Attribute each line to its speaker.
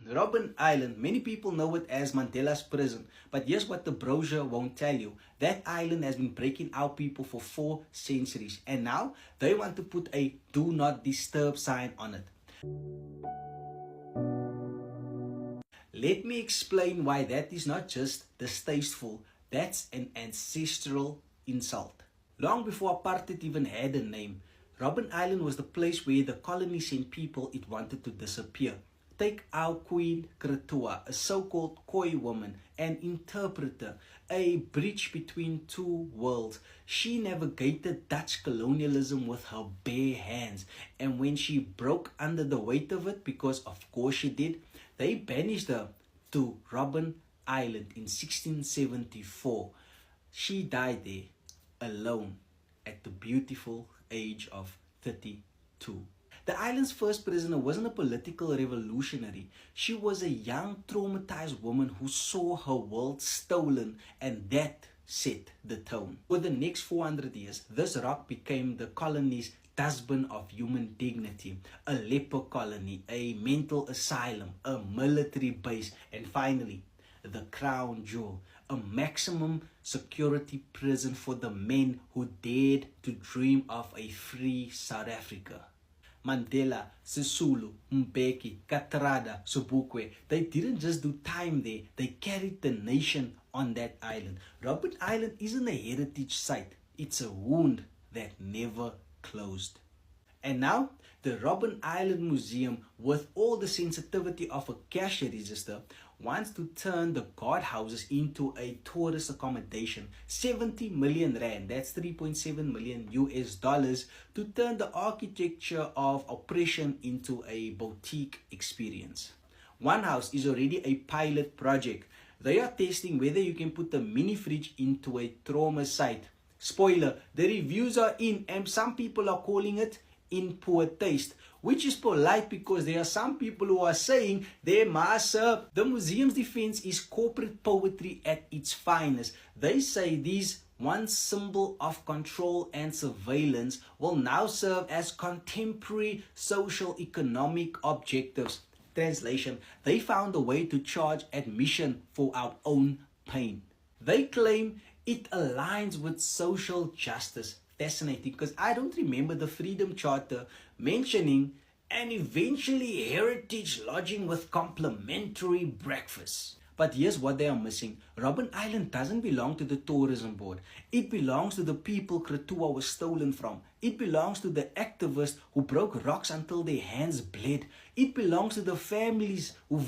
Speaker 1: Robben Island, many people know it as Mandela's prison, but here's what the brochure won't tell you. That island has been breaking out people for 4 centuries, and now they want to put a do not disturb sign on it. Let me explain why that is not just distasteful, that's an ancestral insult. Long before apartheid even had a name, Robben Island was the place where the colony sent people it wanted to disappear. Take our Queen Kretua, a so-called Khoi woman, an interpreter, a bridge between two worlds. She navigated Dutch colonialism with her bare hands, and when she broke under the weight of it, because of course she did, they banished her to Robben Island in 1674. She died there, alone, at the beautiful age of 32. The island's first prisoner wasn't a political revolutionary. She was a young, traumatized woman who saw her world stolen, and that set the tone. For the next 400 years, this rock became the colony's dustbin of human dignity, a leper colony, a mental asylum, a military base, and finally, the crown jewel, a maximum security prison for the men who dared to dream of a free South Africa. Mandela, Sisulu, Mbeki, Kathrada, Sobukwe, they didn't just do time there, they carried the nation on that island. Robben Island isn't a heritage site, it's a wound that never closed. And now, the Robben Island Museum, with all the sensitivity of a cash register, wants to turn the guardhouses into a tourist accommodation. 70 million rand, that's 3.7 million US dollars, to turn the architecture of oppression into a boutique experience. One house is already a pilot project. They are testing whether you can put a mini fridge into a trauma site. Spoiler, the reviews are in, and some people are calling it in poor taste, which is polite because there are some people who are saying they must serve. The museum's defense is corporate poetry at its finest. They say these once symbol of control and surveillance will now serve as contemporary social economic objectives. Translation, they found a way to charge admission for our own pain. They claim it aligns with social justice. Fascinating, because I don't remember the Freedom Charter mentioning and eventually heritage lodging with complimentary breakfast. But here's what they are missing. Robben Island doesn't belong to the tourism board. It belongs to the people Kretua was stolen from. It belongs to the activists who broke rocks until their hands bled. It belongs to the families who